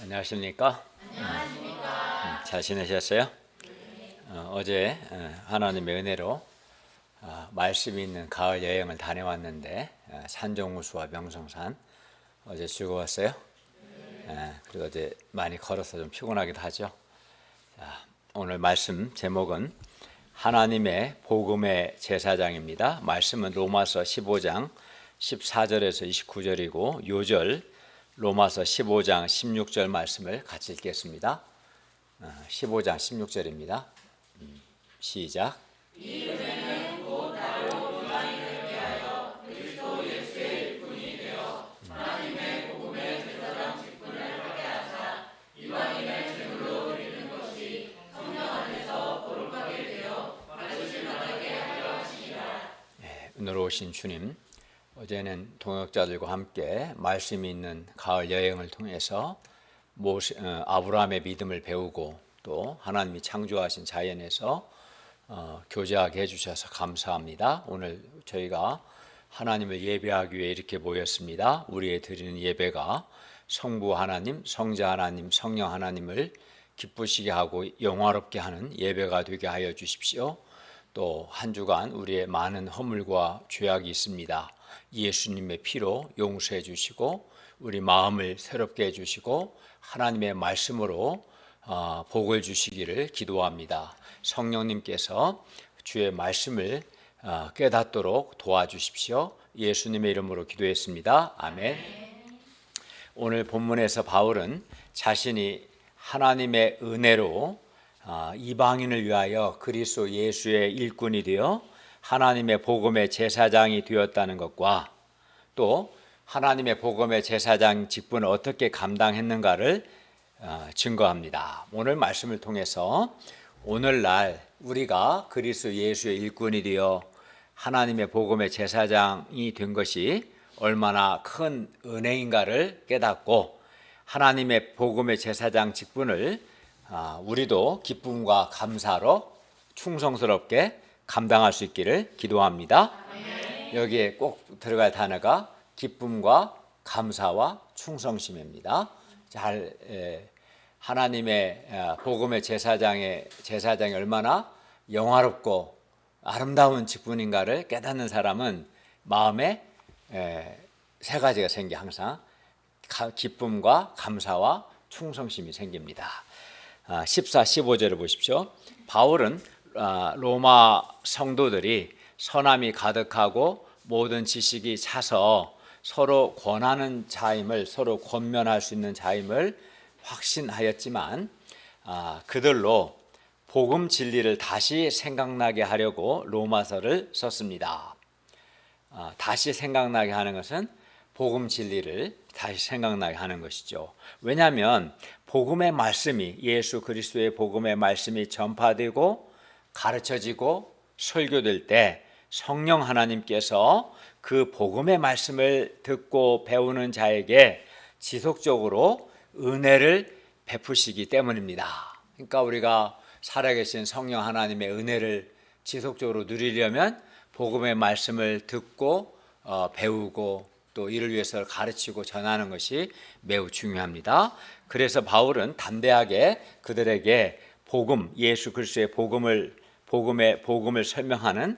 안녕하십니까? 잘 지내셨어요? 어제 하나님의 은혜로 말씀이 있는 가을 여행을 다녀왔는데 산정우수와 명성산 어제 즐거웠어요? 그리고 어제 많이 걸어서 좀 피곤하기도 하죠. 오늘 말씀 제목은 하나님의 복음의 제사장입니다. 말씀은 로마서 15장 14절에서 29절이고 요절 로마서 15장 16절 말씀을 같이 읽겠습니다. 15장 16절입니다. 시작. 이 은혜는 곧 나로 이방인을 위하여 그리스도 예수의 일꾼이 되어 하나님의 복음의 제사장 직분을 하게 하사 이방인을 제물로 드리는 것이 성령 안에서 거룩하게 되어 받으실 만하게 하려 하시니라. 은혜로우신 주님, 어제는 동역자들과 함께 말씀이 있는 가을 여행을 통해서 아브라함의 믿음을 배우고 또 하나님이 창조하신 자연에서 교제하게 해주셔서 감사합니다. 오늘 저희가 하나님을 예배하기 위해 이렇게 모였습니다. 우리의 드리는 예배가 성부 하나님, 성자 하나님, 성령 하나님을 기쁘시게 하고 영화롭게 하는 예배가 되게 하여 주십시오. 또 한 주간 우리의 많은 허물과 죄악이 있습니다. 예수님의 피로 용서해 주시고 우리 마음을 새롭게 해주시고 하나님의 말씀으로 복을 주시기를 기도합니다. 성령님께서 주의 말씀을 깨닫도록 도와주십시오. 예수님의 이름으로 기도했습니다. 아멘. 오늘 본문에서 바울은 자신이 하나님의 은혜로 이방인을 위하여 그리스도 예수의 일꾼이 되어 하나님의 복음의 제사장이 되었다는 것과 또 하나님의 복음의 제사장 직분을 어떻게 감당했는가를 증거합니다. 오늘 말씀을 통해서 오늘날 우리가 그리스도 예수의 일꾼이 되어 하나님의 복음의 제사장이 된 것이 얼마나 큰 은혜인가를 깨닫고 하나님의 복음의 제사장 직분을 우리도 기쁨과 감사로 충성스럽게 감당할 수 있기를 기도합니다. 여기에 꼭 들어갈 단어가 기쁨과 감사와 충성심입니다. 하나님의 복음의 제사장이 얼마나 영화롭고 아름다운 직분인가를 깨닫는 사람은 마음에 세 가지가 생겨 항상 기쁨과 감사와 충성심이 생깁니다. 14, 15절을 보십시오. 바울은 로마 성도들이 선함이 가득하고 모든 지식이 차서 서로 권하는 자임을 서로 권면할 수 있는 자임을 확신하였지만 그들로 복음 진리를 다시 생각나게 하려고 로마서를 썼습니다. 다시 생각나게 하는 것은 복음 진리를 다시 생각나게 하는 것이죠. 왜냐하면 복음의 말씀이 예수 그리스도의 복음의 말씀이 전파되고 가르쳐지고 설교될 때 성령 하나님께서 그 복음의 말씀을 듣고 배우는 자에게 지속적으로 은혜를 베푸시기 때문입니다. 그러니까 우리가 살아계신 성령 하나님의 은혜를 지속적으로 누리려면 복음의 말씀을 듣고 배우고 또 이를 위해서 가르치고 전하는 것이 매우 중요합니다. 그래서 바울은 담대하게 그들에게 예수 그리스도의 복음을 설명하는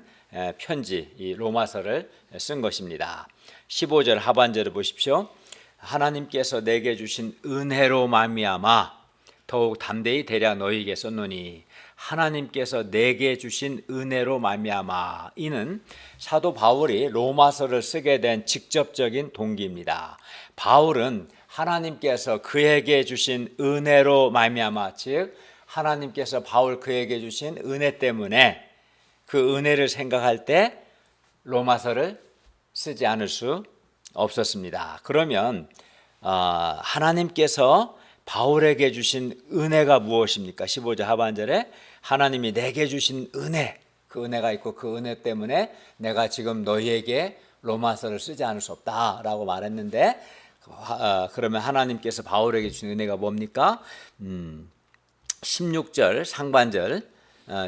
편지, 이 로마서를 쓴 것입니다. 15절 하반절을 보십시오. 하나님께서 내게 주신 은혜로 말미암아 더욱 담대히 대략 너희에게 썼노니 하나님께서 내게 주신 은혜로 말미암아. 이는 사도 바울이 로마서를 쓰게 된 직접적인 동기입니다. 바울은 하나님께서 그에게 주신 은혜로 말미암아, 즉 하나님께서 그에게 주신 은혜 때문에 그 은혜를 생각할 때 로마서를 쓰지 않을 수 없었습니다. 그러면 하나님께서 바울에게 주신 은혜가 무엇입니까? 15절 하반절에 하나님이 내게 주신 은혜, 그 은혜가 있고 그 은혜 때문에 내가 지금 너희에게 로마서를 쓰지 않을 수 없다라고 말했는데 그러면 하나님께서 바울에게 주신 은혜가 뭡니까? 16절 상반절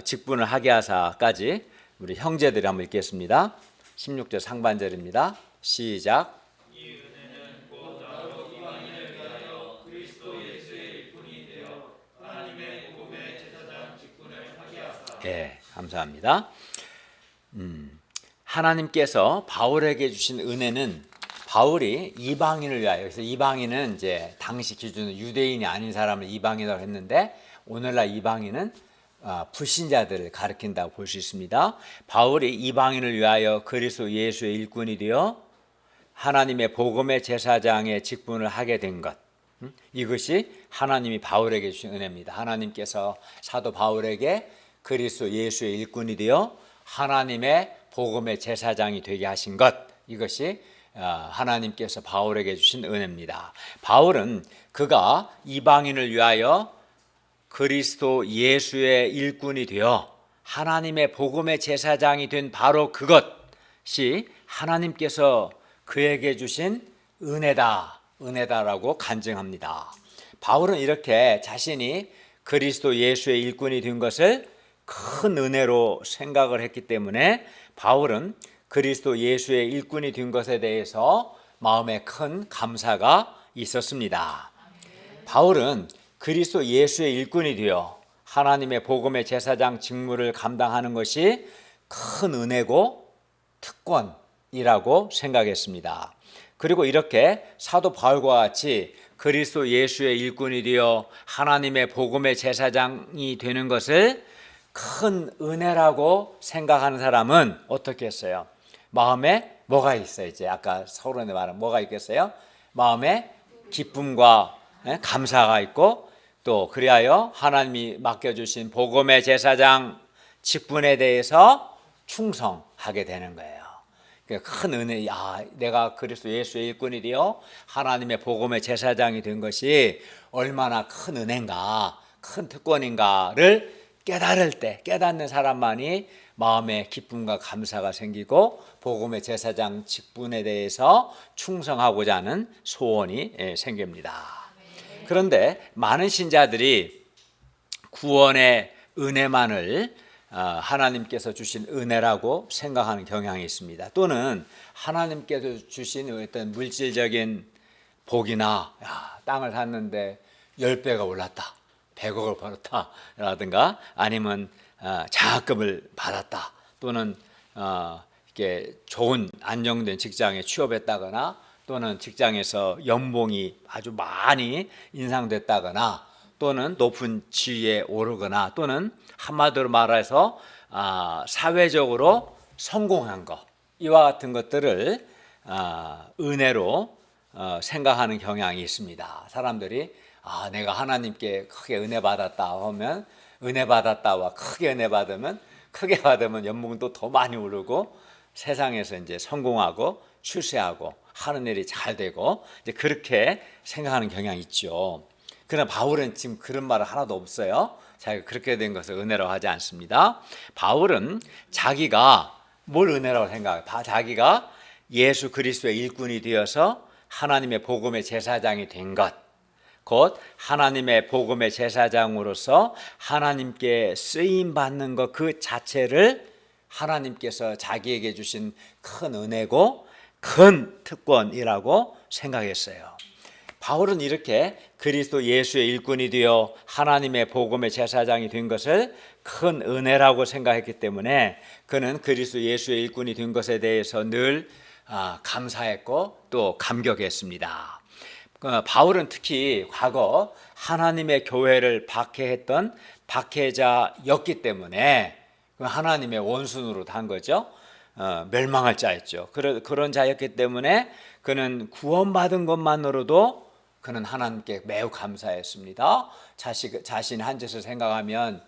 직분을 하게 하사까지 우리 형제들이 한번 읽겠습니다. 16절 상반절입니다. 시작. 이 은혜는 곧 나로 이방인을 위하여 그리스도 예수의 감사합니다. 하나님께서 바울에게 주신 은혜는 바울이 이방인을 위하여, 그래서 이방인은 이제 당시 기준으로 유대인이 아닌 사람을 이방인이라고 했는데 오늘날 이방인은 불신자들을 가리킨다고 볼 수 있습니다. 바울이 이방인을 위하여 그리스도 예수의 일꾼이 되어 하나님의 복음의 제사장의 직분을 하게 된 것, 이것이 하나님이 바울에게 주신 은혜입니다. 하나님께서 사도 바울에게 그리스도 예수의 일꾼이 되어 하나님의 복음의 제사장이 되게 하신 것, 이것이 하나님께서 바울에게 주신 은혜입니다. 바울은 그가 이방인을 위하여 그리스도 예수의 일꾼이 되어 하나님의 복음의 제사장이 된 바로 그것이 하나님께서 그에게 주신 은혜다라고 간증합니다. 바울은 이렇게 자신이 그리스도 예수의 일꾼이 된 것을 큰 은혜로 생각을 했기 때문에 바울은 그리스도 예수의 일꾼이 된 것에 대해서 마음에 큰 감사가 있었습니다. 바울은 그리스도 예수의 일꾼이 되어 하나님의 복음의 제사장 직무를 감당하는 것이 큰 은혜고 특권이라고 생각했습니다. 그리고 이렇게 사도 바울과 같이 그리스도 예수의 일꾼이 되어 하나님의 복음의 제사장이 되는 것을 큰 은혜라고 생각하는 사람은 어떻게 했어요? 마음에 뭐가 있어요? 이제 아까 서론에 말한 뭐가 있겠어요? 마음에 기쁨과 감사가 있고, 또 그리하여 하나님이 맡겨주신 복음의 제사장 직분에 대해서 충성하게 되는 거예요. 큰 은혜, 내가 그리스도 예수의 일꾼이 되어 하나님의 복음의 제사장이 된 것이 얼마나 큰 은혜인가, 큰 특권인가를 깨닫는 사람만이 마음에 기쁨과 감사가 생기고 복음의 제사장 직분에 대해서 충성하고자 하는 소원이 생깁니다. 그런데 많은 신자들이 구원의 은혜만을 하나님께서 주신 은혜라고 생각하는 경향이 있습니다. 또는 하나님께서 주신 어떤 물질적인 복이나 땅을 샀는데 10배가 올랐다, 100억을 벌었다 라든가, 아니면 장학금을 받았다, 또는 이렇게 좋은 안정된 직장에 취업했다거나, 또는 직장에서 연봉이 아주 많이 인상됐다거나, 또는 높은 지위에 오르거나, 또는 한마디로 말해서 사회적으로 성공한 것, 이와 같은 것들을 은혜로 생각하는 경향이 있습니다. 사람들이 내가 하나님께 크게 은혜 받았다 하면, 은혜 받았다와 크게 은혜 받으면, 크게 받으면 연봉도 더 많이 오르고 세상에서 이제 성공하고 출세하고 하는 일이 잘 되고, 이제 그렇게 생각하는 경향이 있죠. 그러나 바울은 지금 그런 말은 하나도 없어요. 자기가 그렇게 된 것을 은혜라고 하지 않습니다. 바울은 자기가 뭘 은혜라고 생각해요? 자기가 예수 그리스도의 일꾼이 되어서 하나님의 복음의 제사장이 된 것, 곧 하나님의 복음의 제사장으로서 하나님께 쓰임 받는 것 그 자체를 하나님께서 자기에게 주신 큰 은혜고 큰 특권이라고 생각했어요. 바울은 이렇게 그리스도 예수의 일꾼이 되어 하나님의 복음의 제사장이 된 것을 큰 은혜라고 생각했기 때문에 그는 그리스도 예수의 일꾼이 된 것에 대해서 늘 감사했고 또 감격했습니다. 바울은 특히 과거 하나님의 교회를 박해했던 박해자였기 때문에 하나님의 원수로 단 거죠. 멸망할 자였죠. 그런 자였기 때문에 그는 구원받은 것만으로도 그는 하나님께 매우 감사했습니다. 자신 한 짓을 생각하면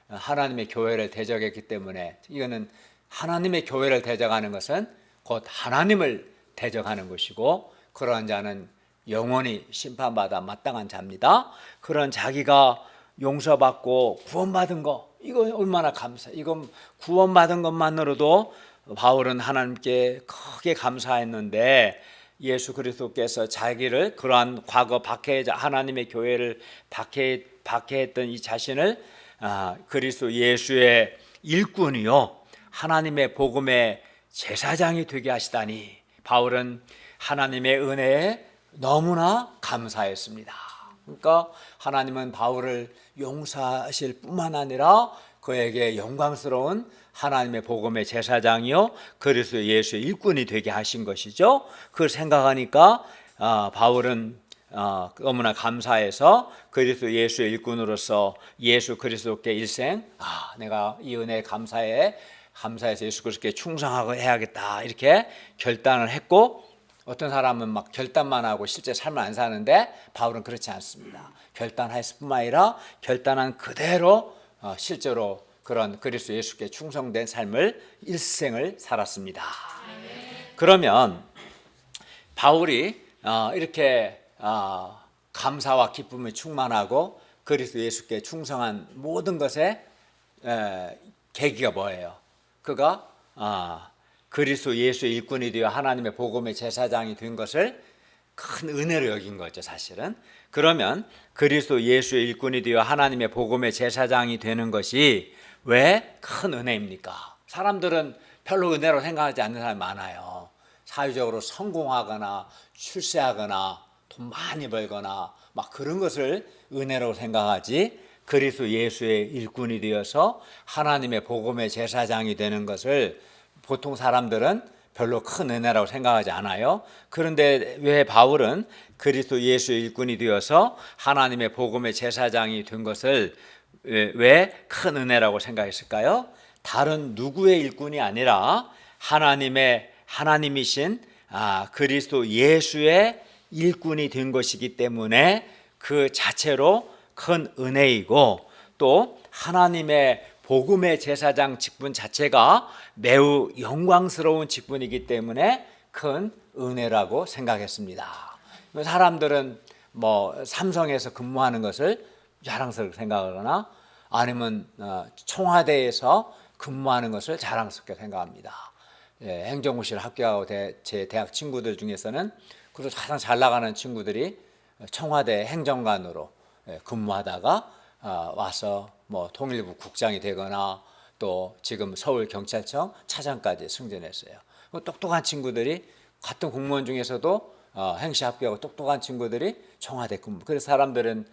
하나님의 교회를 대적했기 때문에, 이거는 하나님의 교회를 대적하는 것은 곧 하나님을 대적하는 것이고, 그러한 자는 영원히 심판받아 마땅한 자입니다. 그런 자기가 용서받고 구원받은 거, 이거 얼마나 이건 구원받은 것만으로도 바울은 하나님께 크게 감사했는데, 예수 그리스도께서 자기를 그러한 과거 하나님의 교회를 박해했던 이 자신을 그리스도 예수의 일꾼이요 하나님의 복음의 제사장이 되게 하시다니, 바울은 하나님의 은혜에 너무나 감사했습니다. 그러니까 하나님은 바울을 용서하실 뿐만 아니라 그에게 영광스러운 하나님의 복음의 제사장이요 그리스도 예수의 일꾼이 되게 하신 것이죠. 그걸 생각하니까 바울은 너무나 감사해서 그리스도 예수의 일꾼으로서 예수 그리스도께 일생 내가 이 은혜에 감사해서 예수 그리스도께 충성하고 해야겠다 이렇게 결단을 했고, 어떤 사람은 막 결단만 하고 실제 삶을 안 사는데 바울은 그렇지 않습니다. 결단했을 뿐만 아니라 결단한 그대로 실제로 그런 그리스도 예수께 충성된 삶을 일생을 살았습니다. 그러면 바울이 이렇게 감사와 기쁨이 충만하고 그리스도 예수께 충성한 모든 것의 계기가 뭐예요? 그가 그리스도 예수의 일꾼이 되어 하나님의 복음의 제사장이 된 것을 큰 은혜로 여긴 거죠, 사실은. 그러면 그리스도 예수의 일꾼이 되어 하나님의 복음의 제사장이 되는 것이 왜 큰 은혜입니까? 사람들은 별로 은혜로 생각하지 않는 사람이 많아요. 사회적으로 성공하거나 출세하거나 돈 많이 벌거나 막 그런 것을 은혜로 생각하지, 그리스도 예수의 일꾼이 되어서 하나님의 복음의 제사장이 되는 것을 보통 사람들은 별로 큰 은혜라고 생각하지 않아요. 그런데 왜 바울은 그리스도 예수의 일꾼이 되어서 하나님의 복음의 제사장이 된 것을 왜 큰 은혜라고 생각했을까요? 다른 누구의 일꾼이 아니라 하나님이신 그리스도 예수의 일꾼이 된 것이기 때문에 그 자체로 큰 은혜이고, 또 하나님의 복음의 제사장 직분 자체가 매우 영광스러운 직분이기 때문에 큰 은혜라고 생각했습니다. 사람들은 삼성에서 근무하는 것을 자랑스럽게 생각하거나 아니면 청와대에서 근무하는 것을 자랑스럽게 생각합니다. 행정고시를 합격하고 제 대학 친구들 중에서는 그래도 가장 잘 나가는 친구들이 청와대 행정관으로 근무하다가 와서 통일부 국장이 되거나 또 지금 서울경찰청 차장까지 승진했어요. 똑똑한 친구들이, 같은 공무원 중에서도 행시 합격하고 똑똑한 친구들이 청와대 근무. 그래서 사람들은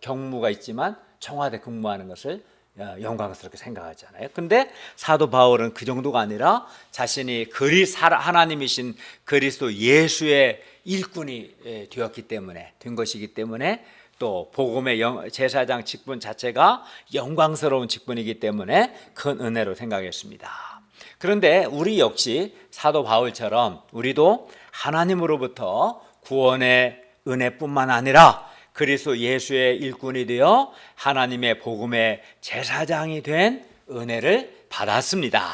경무가 있지만 청와대 근무하는 것을 영광스럽게 생각하잖아요. 근데 사도 바울은 그 정도가 아니라 자신이 하나님이신 그리스도 예수의 일꾼이 된 것이기 때문에, 또 복음의 제사장 직분 자체가 영광스러운 직분이기 때문에 큰 은혜로 생각했습니다. 그런데 우리 역시 사도 바울처럼 우리도 하나님으로부터 구원의 은혜뿐만 아니라 그리스도 예수의 일꾼이 되어 하나님의 복음의 제사장이 된 은혜를 받았습니다.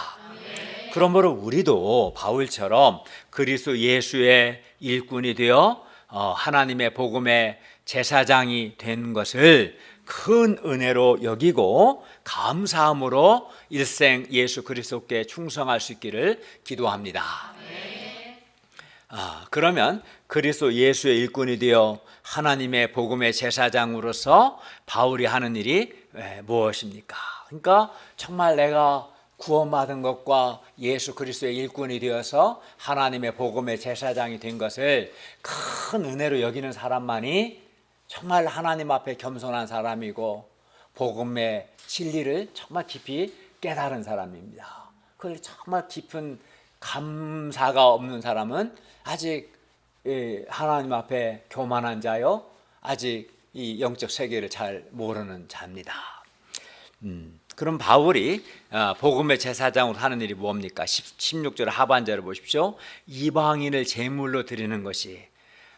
그러므로 우리도 바울처럼 그리스도 예수의 일꾼이 되어 하나님의 복음의 제사장이 된 것을 큰 은혜로 여기고 감사함으로 일생 예수 그리스도께 충성할 수 있기를 기도합니다. 그러면 그리스도 예수의 일꾼이 되어 하나님의 복음의 제사장으로서 바울이 하는 일이 무엇입니까? 그러니까 정말 내가 구원받은 것과 예수 그리스도의 일꾼이 되어서 하나님의 복음의 제사장이 된 것을 큰 은혜로 여기는 사람만이 정말 하나님 앞에 겸손한 사람이고 복음의 진리를 정말 깊이 깨달은 사람입니다. 그걸 정말 깊은 감사가 없는 사람은 아직 하나님 앞에 교만한 자요, 아직 이 영적 세계를 잘 모르는 자입니다. 그럼 바울이 복음의 제사장으로 하는 일이 뭡니까? 16절 하반절을 보십시오. 이방인을 제물로 드리는 것이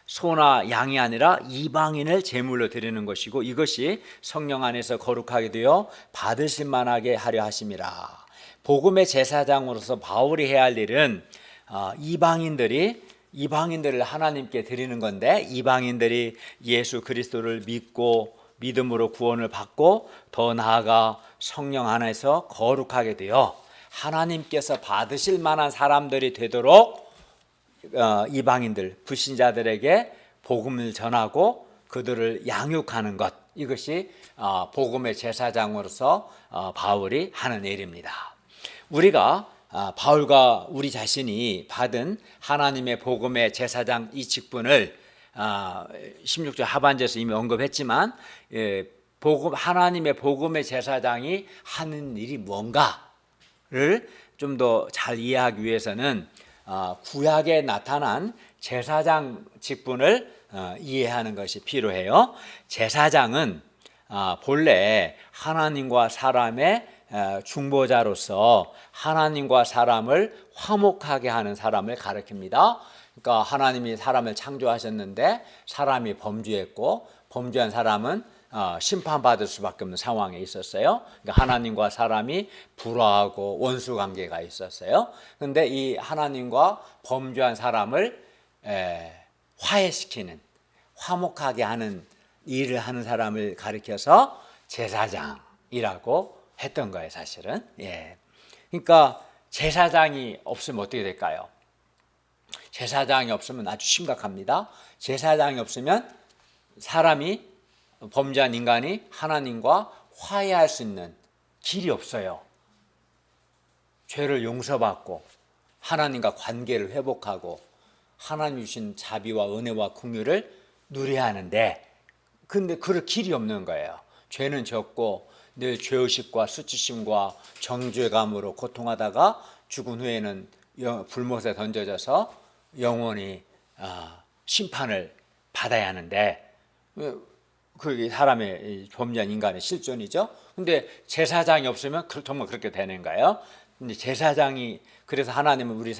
소나 양이 아니라 이방인을 제물로 드리는 것이고, 이것이 성령 안에서 거룩하게 되어 받으실 만하게 하려 하심이라. 복음의 제사장으로서 바울이 해야 할 일은 이방인들을 하나님께 드리는 건데, 이방인들이 예수 그리스도를 믿고 믿음으로 구원을 받고 더 나아가 성령 안에서 거룩하게 되어 하나님께서 받으실 만한 사람들이 되도록 이방인들, 불신자들에게 복음을 전하고 그들을 양육하는 것, 이것이 복음의 제사장으로서 바울이 하는 일입니다. 우리가 바울과 우리 자신이 받은 하나님의 복음의 제사장 이 직분을 16절 하반절에서 이미 언급했지만 하나님의 복음의 제사장이 하는 일이 뭔가를 좀 더 잘 이해하기 위해서는 구약에 나타난 제사장 직분을 이해하는 것이 필요해요. 제사장은 본래 하나님과 사람의 중보자로서 하나님과 사람을 화목하게 하는 사람을 가리킵니다. 그러니까 하나님이 사람을 창조하셨는데 사람이 범죄했고 범죄한 사람은 심판받을 수밖에 없는 상황에 있었어요. 그러니까 하나님과 사람이 불화하고 원수 관계가 있었어요. 그런데 이 하나님과 범죄한 사람을 화해시키는, 화목하게 하는 일을 하는 사람을 가리켜서 제사장이라고 했던 거예요, 사실은. 그러니까 제사장이 없으면 어떻게 될까요? 제사장이 없으면 아주 심각합니다. 제사장이 없으면 사람이, 범죄한 인간이 하나님과 화해할 수 있는 길이 없어요. 죄를 용서받고 하나님과 관계를 회복하고 하나님 주신 자비와 은혜와 긍휼을 누려야 하는데, 근데 그럴 길이 없는 거예요. 죄는 졌고 늘 죄의식과 수치심과 정죄감으로 고통하다가 죽은 후에는 불못에 던져져서 영원히 심판을 받아야 하는데, 그게 사람의 범죄한 인간의 실존이죠. 근데 제사장이 없으면 정말 그렇게 되는 거예요. 근데 제사장이, 그래서 하나님은 우리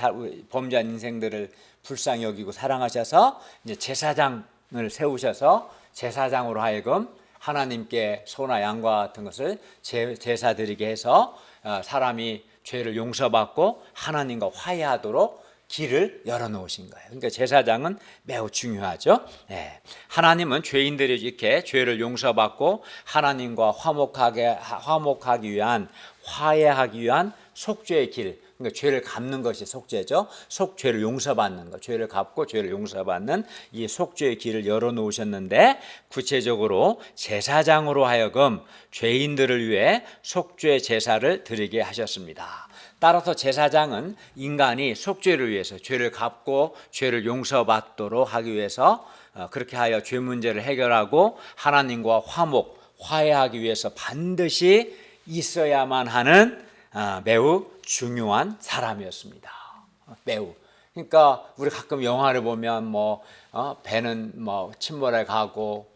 범죄한 인생들을 불쌍히 여기고 사랑하셔서 이제 제사장을 세우셔서 제사장으로 하여금 하나님께 소나 양과 같은 것을 제사 드리게 해서 사람이 죄를 용서받고 하나님과 화해하도록 길을 열어놓으신 거예요. 그러니까 제사장은 매우 중요하죠. 하나님은 죄인들이 이렇게 죄를 용서받고 하나님과 화목하기 위한, 화해하기 위한 속죄의 길, 그러니까 죄를 갚는 것이 속죄죠. 죄를 용서받는 것, 죄를 갚고 죄를 용서받는 이 속죄의 길을 열어놓으셨는데, 구체적으로 제사장으로 하여금 죄인들을 위해 속죄 제사를 드리게 하셨습니다. 따라서 제사장은 인간이 속죄를 위해서, 죄를 갚고 죄를 용서받도록 하기 위해서, 그렇게 하여 죄 문제를 해결하고 하나님과 화해하기 위해서 반드시 있어야만 하는 매우 중요한 사람이었습니다. 매우. 그러니까 우리 가끔 영화를 보면 배는 침몰해 가고,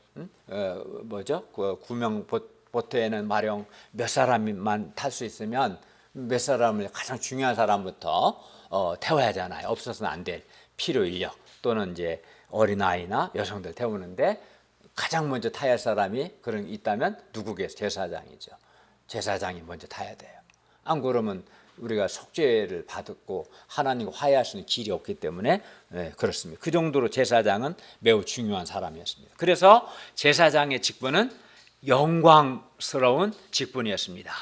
그 구명 보트에는 마령 몇 사람만 탈 수 있으면 몇 사람을, 가장 중요한 사람부터 태워야 하잖아요. 없어서는 안 될 필요 인력 또는 이제 어린아이나 여성들 태우는데, 가장 먼저 타야 할 사람이 그런 있다면 누구겠어요? 제사장이죠. 제사장이 먼저 타야 돼요. 안 그러면 우리가 속죄를 받고 하나님과 화해할 수 있는 길이 없기 때문에 그렇습니다. 그 정도로 제사장은 매우 중요한 사람이었습니다. 그래서 제사장의 직분은 영광스러운 직분이었습니다.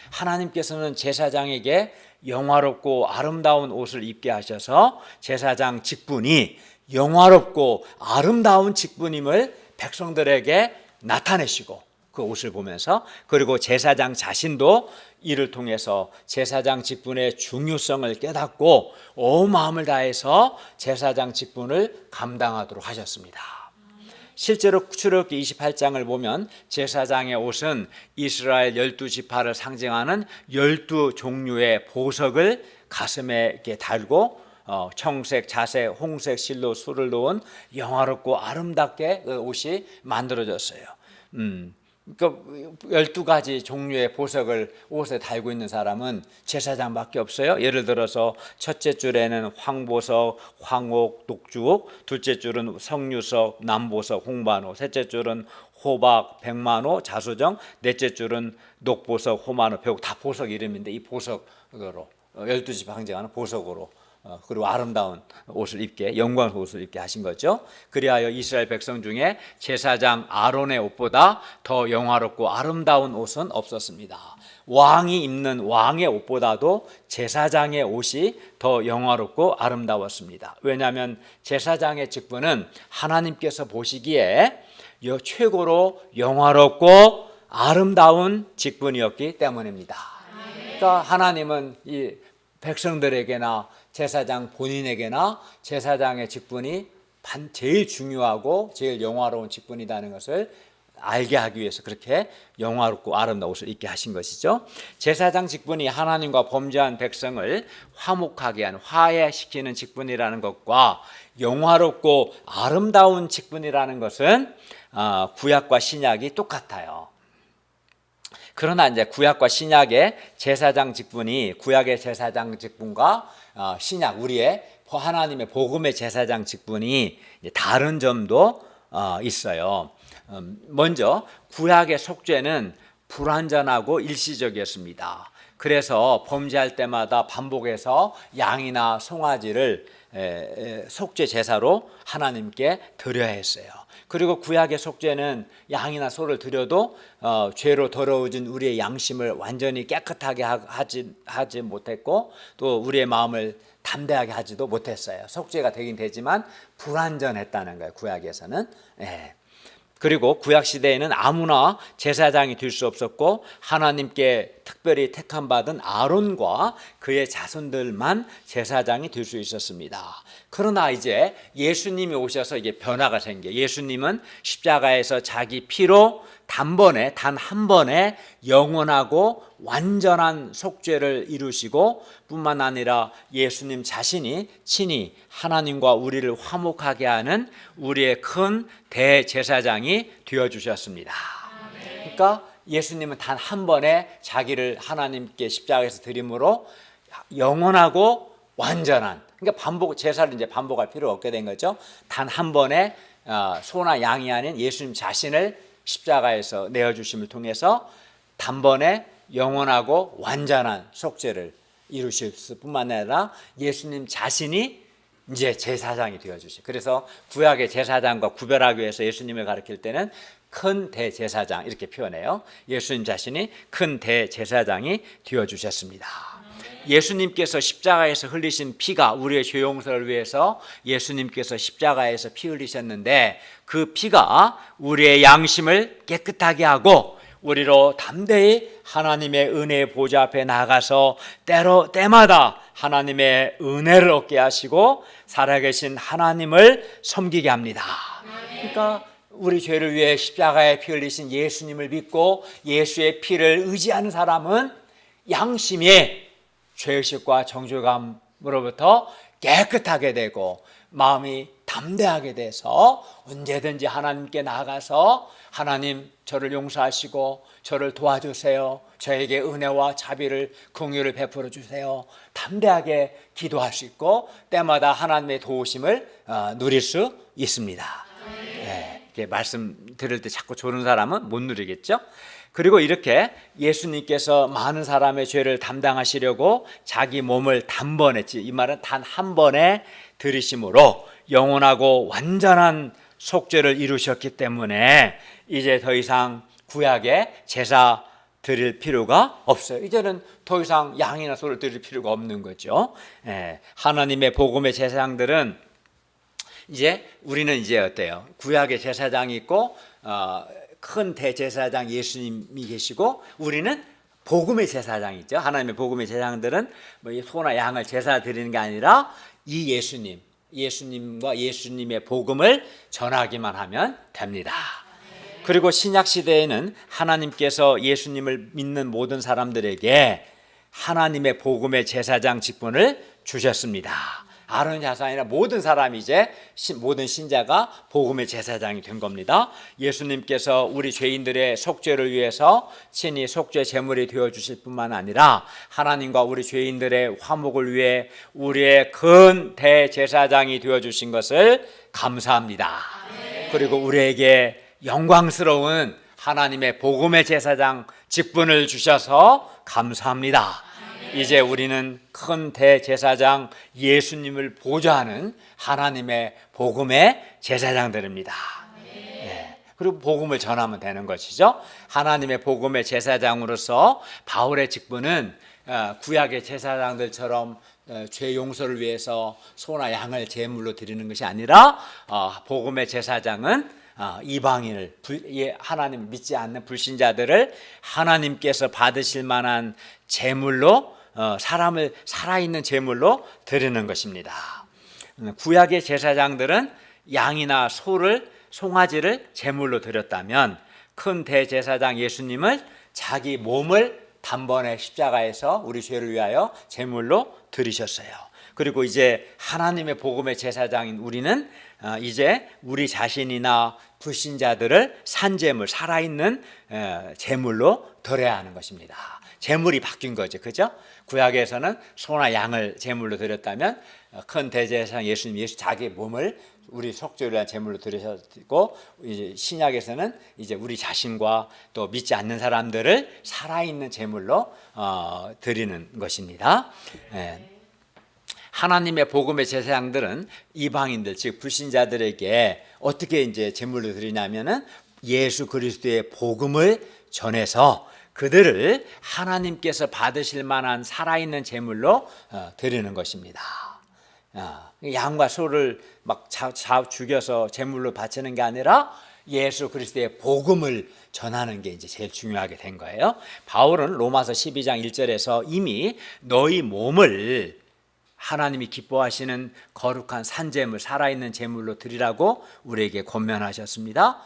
하나님께서는 제사장에게 영화롭고 아름다운 옷을 입게 하셔서 제사장 직분이 영화롭고 아름다운 직분임을 백성들에게 나타내시고, 그 옷을 보면서, 그리고 제사장 자신도 이를 통해서 제사장 직분의 중요성을 깨닫고 온 마음을 다해서 제사장 직분을 감당하도록 하셨습니다. 실제로 출애굽기 28장을 보면 제사장의 옷은 이스라엘 12지파를 상징하는 12종류의 보석을 가슴에 이렇게 달고 청색, 자색, 홍색 실로 술을 놓은 영화롭고 아름답게 그 옷이 만들어졌어요. 그러니까 12가지 종류의 보석을 옷에 달고 있는 사람은 제사장밖에 없어요. 예를 들어서 첫째 줄에는 황보석, 황옥, 녹주옥, 둘째 줄은 석류석, 남보석, 홍반호, 셋째 줄은 호박, 백만호, 자수정, 넷째 줄은 녹보석, 호만호, 벽, 다 보석 이름인데 이 보석으로 12지파 상징하는 보석으로, 그리고 아름다운 옷을 입게, 영광스러운 옷을 입게 하신 거죠. 그리하여 이스라엘 백성 중에 제사장 아론의 옷보다 더 영화롭고 아름다운 옷은 없었습니다. 왕이 입는 왕의 옷보다도 제사장의 옷이 더 영화롭고 아름다웠습니다. 왜냐하면 제사장의 직분은 하나님께서 보시기에 최고로 영화롭고 아름다운 직분이었기 때문입니다. 그러니까 하나님은 이 백성들에게나 제사장 본인에게나 제사장의 직분이 제일 중요하고 제일 영화로운 직분이라는 것을 알게 하기 위해서 그렇게 영화롭고 아름다운 옷을 입게 하신 것이죠. 제사장 직분이 하나님과 범죄한 백성을 화목하게 하는, 화해시키는 직분이라는 것과 영화롭고 아름다운 직분이라는 것은 구약과 신약이 똑같아요. 그러나 이제 구약과 신약의 제사장 직분이, 구약의 제사장 직분과 신약, 우리의 하나님의 복음의 제사장 직분이 다른 점도 있어요. 먼저 구약의 속죄는 불완전하고 일시적이었습니다. 그래서 범죄할 때마다 반복해서 양이나 송아지를 속죄 제사로 하나님께 드려야 했어요. 그리고 구약의 속죄는 양이나 소를 드려도 죄로 더러워진 우리의 양심을 완전히 깨끗하게 하지 못했고, 또 우리의 마음을 담대하게 하지도 못했어요. 속죄가 되긴 되지만 불완전했다는 거예요, 구약에서는. 그리고 구약 시대에는 아무나 제사장이 될 수 없었고, 하나님께 특별히 택함 받은 아론과 그의 자손들만 제사장이 될 수 있었습니다. 그러나 이제 예수님이 오셔서 이게 변화가 생겨요. 예수님은 십자가에서 자기 피로 단번에, 단 한 번에 영원하고 완전한 속죄를 이루시고, 뿐만 아니라 예수님 자신이 친히 하나님과 우리를 화목하게 하는 우리의 큰 대제사장이 되어주셨습니다. 그러니까 예수님은 단 한 번에 자기를 하나님께 십자가에서 드림으로 영원하고 완전한, 그러니까 제사를 이제 반복할 필요 없게 된 거죠. 단 한 번에 소나 양이 아닌 예수님 자신을 십자가에서 내어주심을 통해서 단번에 영원하고 완전한 속죄를 이루실 뿐만 아니라 예수님 자신이 이제 제사장이 되어주시. 그래서 구약의 제사장과 구별하기 위해서 예수님을 가리킬 때는 큰 대제사장 이렇게 표현해요. 예수님 자신이 큰 대제사장이 되어주셨습니다. 예수님께서 십자가에서 흘리신 피가 우리의 죄 용서를 위해서 예수님께서 십자가에서 피 흘리셨는데, 그 피가 우리의 양심을 깨끗하게 하고 우리로 담대히 하나님의 은혜의 보좌 앞에 나가서 때마다 하나님의 은혜를 얻게 하시고 살아계신 하나님을 섬기게 합니다. 그러니까 우리 죄를 위해 십자가에 피 흘리신 예수님을 믿고 예수의 피를 의지하는 사람은 양심이 죄의식과 정죄감으로부터 깨끗하게 되고 마음이 담대하게 돼서 언제든지 하나님께 나가서 하나님, 저를 용서하시고 저를 도와주세요, 저에게 은혜와 자비를, 긍휼을 베풀어 주세요, 담대하게 기도할 수 있고 때마다 하나님의 도우심을 누릴 수 있습니다. 이렇게 말씀 들을 때 자꾸 조는 사람은 못 누리겠죠. 그리고 이렇게 예수님께서 많은 사람의 죄를 담당하시려고 자기 몸을 단번에, 이 말은 단 한 번에 들이심으로 영원하고 완전한 속죄를 이루셨기 때문에 이제 더 이상 구약에 제사 드릴 필요가 없어요. 이제는 더 이상 양이나 소를 드릴 필요가 없는 거죠. 하나님의 복음의 제사장들은 이제, 우리는 이제 어때요? 구약의 제사장이 있고 큰 대제사장 예수님이 계시고, 우리는 복음의 제사장이죠. 하나님의 복음의 제사장들은 뭐 소나 양을 제사 드리는 게 아니라 이 예수님과 예수님의 복음을 전하기만 하면 됩니다. 그리고 신약 시대에는 하나님께서 예수님을 믿는 모든 사람들에게 하나님의 복음의 제사장 직분을 주셨습니다. 아론의 자손이 아니라 모든 사람이 이제 모든 신자가 복음의 제사장이 된 겁니다. 예수님께서 우리 죄인들의 속죄를 위해서 친히 속죄 제물이 되어 주실 뿐만 아니라 하나님과 우리 죄인들의 화목을 위해 우리의 큰 대제사장이 되어 주신 것을 감사합니다. 그리고 우리에게 영광스러운 하나님의 복음의 제사장 직분을 주셔서 감사합니다. 이제 우리는 큰 대제사장 예수님을 보좌하는 하나님의 복음의 제사장들입니다. 그리고 복음을 전하면 되는 것이죠. 하나님의 복음의 제사장으로서 바울의 직분은 구약의 제사장들처럼 죄 용서를 위해서 소나 양을 제물로 드리는 것이 아니라 복음의 제사장은 이방인을, 하나님 믿지 않는 불신자들을 하나님께서 받으실 만한 제물로, 사람을 살아있는 제물로 드리는 것입니다. 구약의 제사장들은 양이나 송아지를 제물로 드렸다면 큰 대제사장 예수님을 자기 몸을 단번에 십자가에서 우리 죄를 위하여 제물로 드리셨어요. 그리고 이제 하나님의 복음의 제사장인 우리는 이제 우리 자신이나 불신자들을 산제물, 살아있는 제물로 드려야 하는 것입니다. 제물이 바뀐 거죠, 그죠? 구약에서는 소나 양을 제물로 드렸다면 큰 대제사장 예수님, 예수 자기 몸을 우리 속죄를 위한 제물로 드리셨고, 이제 신약에서는 이제 우리 자신과 또 믿지 않는 사람들을 살아있는 제물로 드리는 것입니다. 하나님의 복음의 제사장들은 이방인들, 즉 불신자들에게 어떻게 이제 제물로 드리냐면은 예수 그리스도의 복음을 전해서 그들을 하나님께서 받으실 만한 살아있는 제물로 드리는 것입니다. 양과 소를 막 죽여서 제물로 바치는 게 아니라 예수 그리스도의 복음을 전하는 게 이제 제일 중요하게 된 거예요. 바울은 로마서 12장 1절에서 이미 너희 몸을 하나님이 기뻐하시는 거룩한 산제물, 살아있는 제물로 드리라고 우리에게 권면하셨습니다.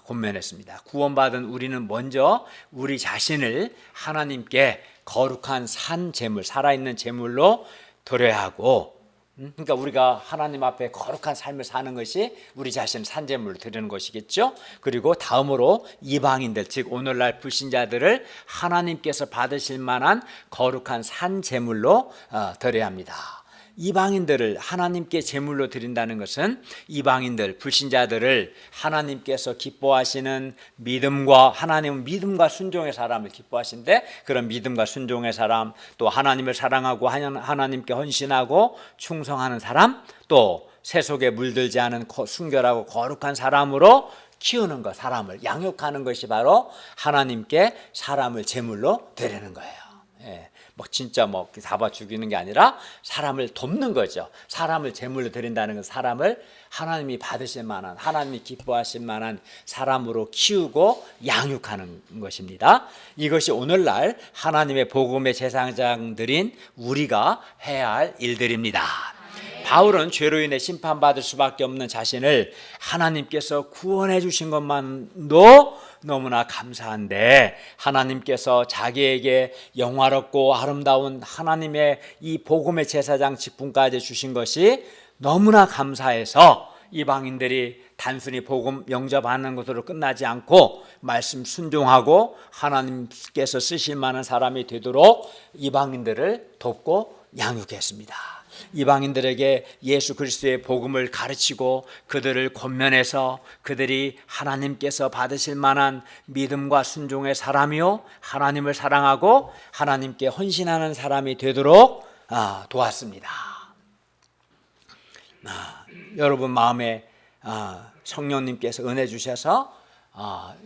권면했습니다. 구원받은 우리는 먼저 우리 자신을 하나님께 거룩한 산제물, 살아있는 제물로 드려야 하고, 그러니까 우리가 하나님 앞에 거룩한 삶을 사는 것이 우리 자신을 산제물로 드리는 것이겠죠. 그리고 다음으로 이방인들, 즉 오늘날 불신자들을 하나님께서 받으실 만한 거룩한 산제물로 드려야 합니다. 이방인들을 하나님께 제물로 드린다는 것은 이방인들, 불신자들을 하나님께서 기뻐하시는 믿음과, 하나님은 믿음과 순종의 사람을 기뻐하신데, 그런 믿음과 순종의 사람, 또 하나님을 사랑하고 하나님께 헌신하고 충성하는 사람, 또 세속에 물들지 않은 순결하고 거룩한 사람으로 키우는 것, 사람을 양육하는 것이 바로 하나님께 사람을 제물로 드리는 거예요. 진짜 잡아 죽이는 게 아니라 사람을 돕는 거죠. 사람을 제물로 드린다는 건 사람을 하나님이 받으실 만한, 하나님이 기뻐하실 만한 사람으로 키우고 양육하는 것입니다. 이것이 오늘날 하나님의 복음의 제사장들인 우리가 해야 할 일들입니다. 바울은 죄로 인해 심판받을 수밖에 없는 자신을 하나님께서 구원해 주신 것만도 너무나 감사한데, 하나님께서 자기에게 영화롭고 아름다운 하나님의 이 복음의 제사장 직분까지 주신 것이 너무나 감사해서 이방인들이 단순히 복음 영접하는 것으로 끝나지 않고 말씀 순종하고 하나님께서 쓰실 만한 사람이 되도록 이방인들을 돕고 양육했습니다. 이방인들에게 예수 그리스도의 복음을 가르치고 그들을 권면해서 그들이 하나님께서 받으실 만한 믿음과 순종의 사람이요, 하나님을 사랑하고 하나님께 헌신하는 사람이 되도록 도왔습니다. 여러분 마음에 성령님께서 은혜 주셔서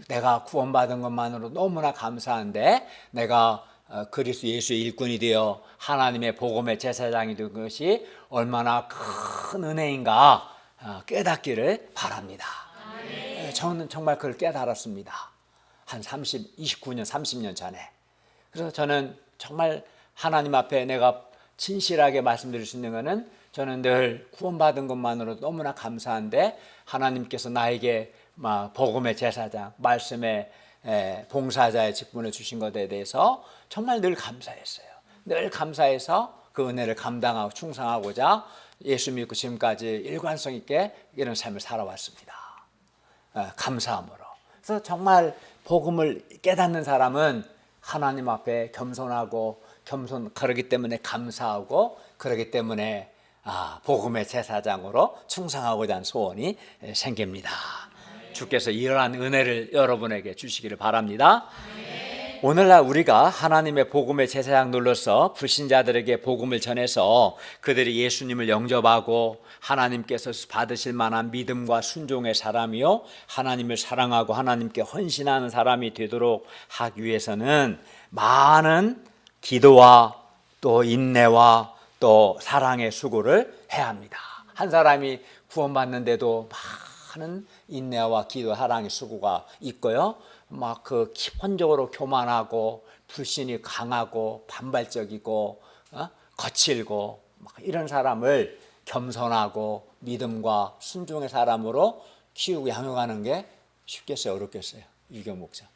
내가 구원받은 것만으로 너무나 감사한데, 내가 그리스도 예수의 일꾼이 되어 하나님의 복음의 제사장이 된 것이 얼마나 큰 은혜인가 깨닫기를 바랍니다. 저는 정말 그걸 깨달았습니다. 한 29년, 30년 전에. 그래서 저는 정말 하나님 앞에 내가 진실하게 말씀드릴 수 있는 것은, 저는 늘 구원받은 것만으로 너무나 감사한데 하나님께서 나에게 복음의 제사장, 말씀의 봉사자의 직분을 주신 것에 대해서 정말 늘 감사했어요. 늘 감사해서 그 은혜를 감당하고 충성하고자 예수 믿고 지금까지 일관성 있게 이런 삶을 살아왔습니다. 감사함으로. 그래서 정말 복음을 깨닫는 사람은 하나님 앞에 겸손하고 그러기 때문에 감사하고, 그러기 때문에 복음의 제사장으로 충성하고자 하는 소원이 생깁니다. 주께서 이러한 은혜를 여러분에게 주시기를 바랍니다. 오늘날 우리가 하나님의 복음의 제사장들로서 불신자들에게 복음을 전해서 그들이 예수님을 영접하고 하나님께서 받으실 만한 믿음과 순종의 사람이요, 하나님을 사랑하고 하나님께 헌신하는 사람이 되도록 하기 위해서는 많은 기도와 또 인내와 또 사랑의 수고를 해야 합니다. 한 사람이 구원받는데도 많은 인내와 기도, 사랑의 수고가 있고요, 그 기본적으로 교만하고 불신이 강하고 반발적이고 거칠고 이런 사람을 겸손하고 믿음과 순종의 사람으로 키우고 양육하는 게 쉽겠어요, 어렵겠어요? 유경 목사.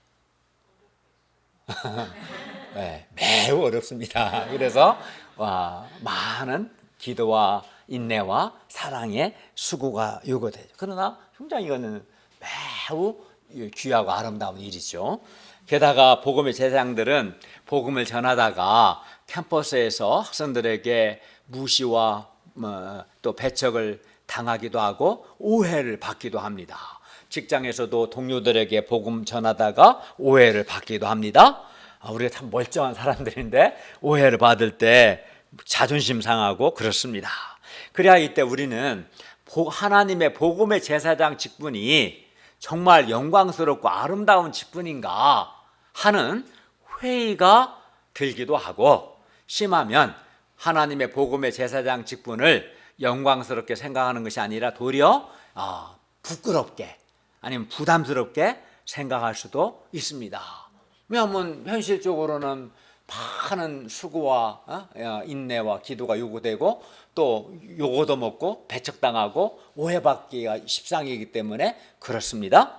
네, 매우 어렵습니다. 그래서 많은 기도와 인내와 사랑의 수고가 요구되죠. 그러나 굉장히 이거는 매우 귀하고 아름다운 일이죠. 게다가 복음의 제사장들은 복음을 전하다가 캠퍼스에서 학생들에게 무시와 또 배척을 당하기도 하고 오해를 받기도 합니다. 직장에서도 동료들에게 복음 전하다가 오해를 받기도 합니다. 우리가 참 멀쩡한 사람들인데 오해를 받을 때 자존심 상하고 그렇습니다. 그래야 이때 우리는 하나님의 복음의 제사장 직분이 정말 영광스럽고 아름다운 직분인가 하는 회의가 들기도 하고, 심하면 하나님의 복음의 제사장 직분을 영광스럽게 생각하는 것이 아니라 도리어 부끄럽게 아니면 부담스럽게 생각할 수도 있습니다. 왜냐하면 현실적으로는 많은 수고와 인내와 기도가 요구되고 또 요거도 먹고 배척당하고 오해받기가 십상이기 때문에 그렇습니다.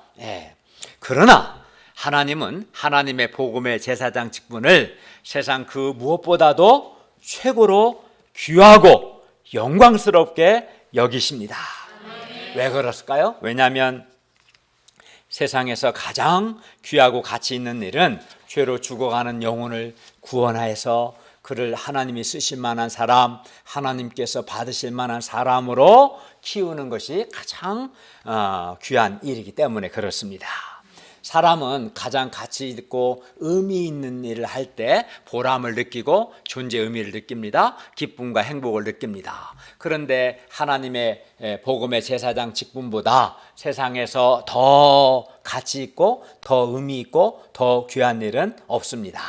그러나 하나님은 하나님의 복음의 제사장 직분을 세상 그 무엇보다도 최고로 귀하고 영광스럽게 여기십니다. 왜 그렇을까요? 왜냐하면 세상에서 가장 귀하고 가치 있는 일은 죄로 죽어가는 영혼을 구원하여서 그를 하나님이 쓰실 만한 사람, 하나님께서 받으실 만한 사람으로 키우는 것이 가장 귀한 일이기 때문에 그렇습니다. 사람은 가장 가치 있고 의미 있는 일을 할 때 보람을 느끼고 존재 의미를 느낍니다. 기쁨과 행복을 느낍니다. 그런데 하나님의 복음의 제사장 직분보다 세상에서 더 가치 있고 더 의미 있고 더 귀한 일은 없습니다.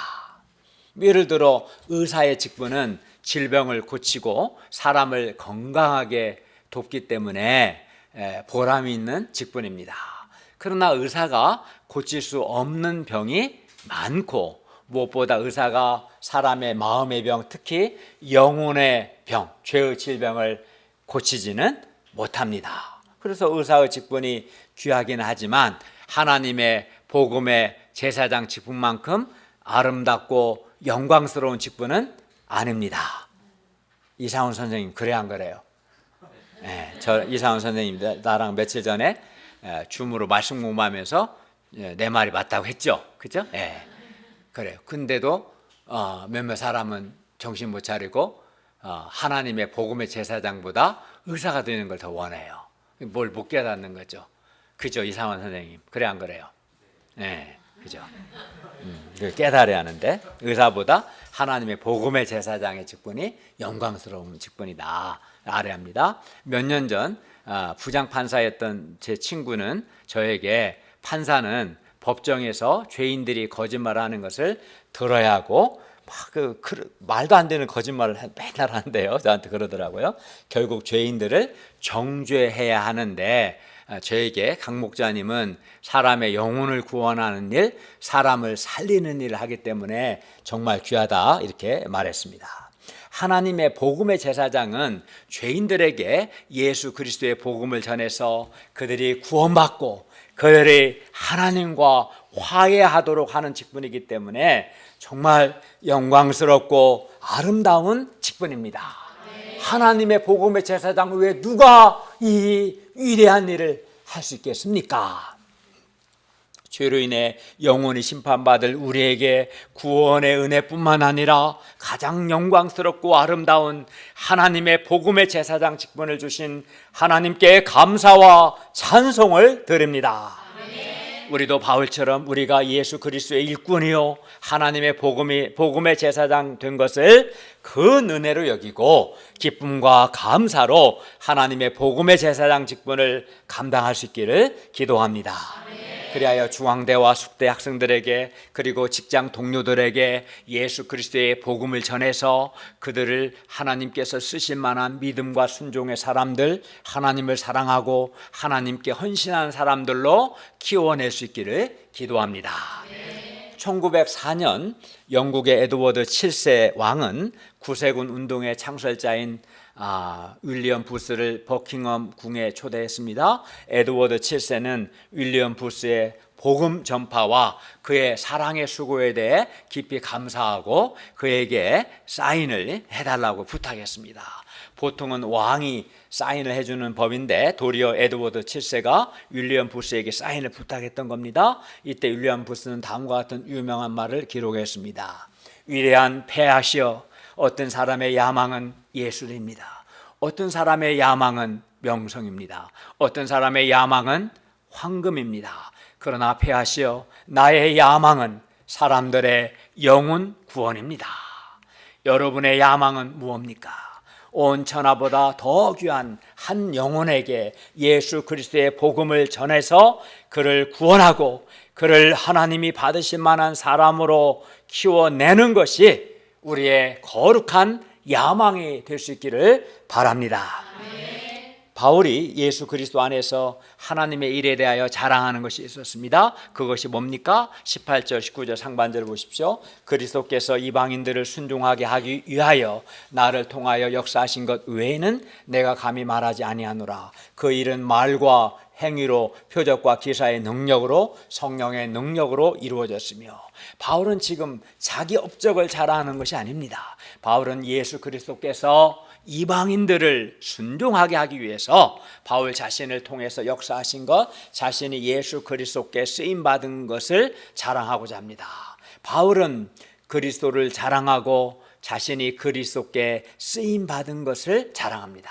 예를 들어 의사의 직분은 질병을 고치고 사람을 건강하게 돕기 때문에 보람이 있는 직분입니다. 그러나 의사가 고칠 수 없는 병이 많고 무엇보다 의사가 사람의 마음의 병, 특히 영혼의 병, 죄의 질병을 고치지는 못합니다. 그래서 의사의 직분이 귀하긴 하지만 하나님의 복음의 제사장 직분만큼 아름답고 영광스러운 직분은 아닙니다. 이상훈 선생님 그래 안 그래요? 저 이상훈 선생님 나랑 며칠 전에 줌으로 말씀 공부하면서 내 말이 맞다고 했죠, 그죠? 그래요. 근데도 몇몇 사람은 정신 못 차리고 하나님의 복음의 제사장보다 의사가 되는 걸 더 원해요. 뭘 못 깨닫는 거죠, 그죠? 이상원 선생님 그래 안 그래요? 그죠? 깨달아야 하는데 의사보다 하나님의 복음의 제사장의 직분이 영광스러운 직분이다 알아야 합니다. 몇 년 전 부장판사였던 제 친구는 저에게 판사는 법정에서 죄인들이 거짓말하는 것을 들어야 하고 말도 안 되는 거짓말을 맨날 하는데요. 저한테 그러더라고요. 결국 죄인들을 정죄해야 하는데 저에게 강 목자님은 사람의 영혼을 구원하는 일, 사람을 살리는 일을 하기 때문에 정말 귀하다 이렇게 말했습니다. 하나님의 복음의 제사장은 죄인들에게 예수 그리스도의 복음을 전해서 그들이 구원받고 그들이 하나님과 화해하도록 하는 직분이기 때문에 정말 영광스럽고 아름다운 직분입니다. 하나님의 복음의 제사장 외에 누가 이 위대한 일을 할 수 있겠습니까? 죄로 인해 영원히 심판받을 우리에게 구원의 은혜뿐만 아니라 가장 영광스럽고 아름다운 하나님의 복음의 제사장 직분을 주신 하나님께 감사와 찬송을 드립니다. 우리도 바울처럼 우리가 예수 그리스도의 일꾼이요 하나님의 복음의 제사장 된 것을 큰 은혜로 여기고 기쁨과 감사로 하나님의 복음의 제사장 직분을 감당할 수 있기를 기도합니다. 그리하여 중앙대와 숙대 학생들에게 그리고 직장 동료들에게 예수 그리스도의 복음을 전해서 그들을 하나님께서 쓰실 만한 믿음과 순종의 사람들, 하나님을 사랑하고 하나님께 헌신한 사람들로 키워낼 수 있기를 기도합니다. 1904년 영국의 에드워드 7세 왕은 구세군 운동의 창설자인 윌리엄 부스를 버킹엄 궁에 초대했습니다. 에드워드 7세는 윌리엄 부스의 복음 전파와 그의 사랑의 수고에 대해 깊이 감사하고 그에게 사인을 해달라고 부탁했습니다. 보통은 왕이 사인을 해주는 법인데 도리어 에드워드 7세가 윌리엄 부스에게 사인을 부탁했던 겁니다. 이때 윌리엄 부스는 다음과 같은 유명한 말을 기록했습니다. 위대한 폐하시여, 어떤 사람의 야망은 예술입니다. 어떤 사람의 야망은 명성입니다. 어떤 사람의 야망은 황금입니다. 그러나 폐하시여, 나의 야망은 사람들의 영혼 구원입니다. 여러분의 야망은 무엇입니까? 온 천하보다 더 귀한 한 영혼에게 예수 그리스도의 복음을 전해서 그를 구원하고 그를 하나님이 받으실 만한 사람으로 키워내는 것이 우리의 거룩한 야망이 될 수 있기를 바랍니다. 바울이 예수 그리스도 안에서 하나님의 일에 대하여 자랑하는 것이 있었습니다. 그것이 뭡니까? 18절 19절 상반절을 보십시오. 그리스도께서 이방인들을 순종하게 하기 위하여 나를 통하여 역사하신 것 외에는 내가 감히 말하지 아니하노라. 그 일은 말과 행위로, 표적과 기사의 능력으로, 성령의 능력으로 이루어졌으며, 바울은 지금 자기 업적을 자랑하는 것이 아닙니다. 바울은 예수 그리스도께서 이방인들을 순종하게 하기 위해서 바울 자신을 통해서 역사하신 것, 자신이 예수 그리스도께 쓰임받은 것을 자랑하고자 합니다. 바울은 그리스도를 자랑하고 자신이 그리스도께 쓰임받은 것을 자랑합니다.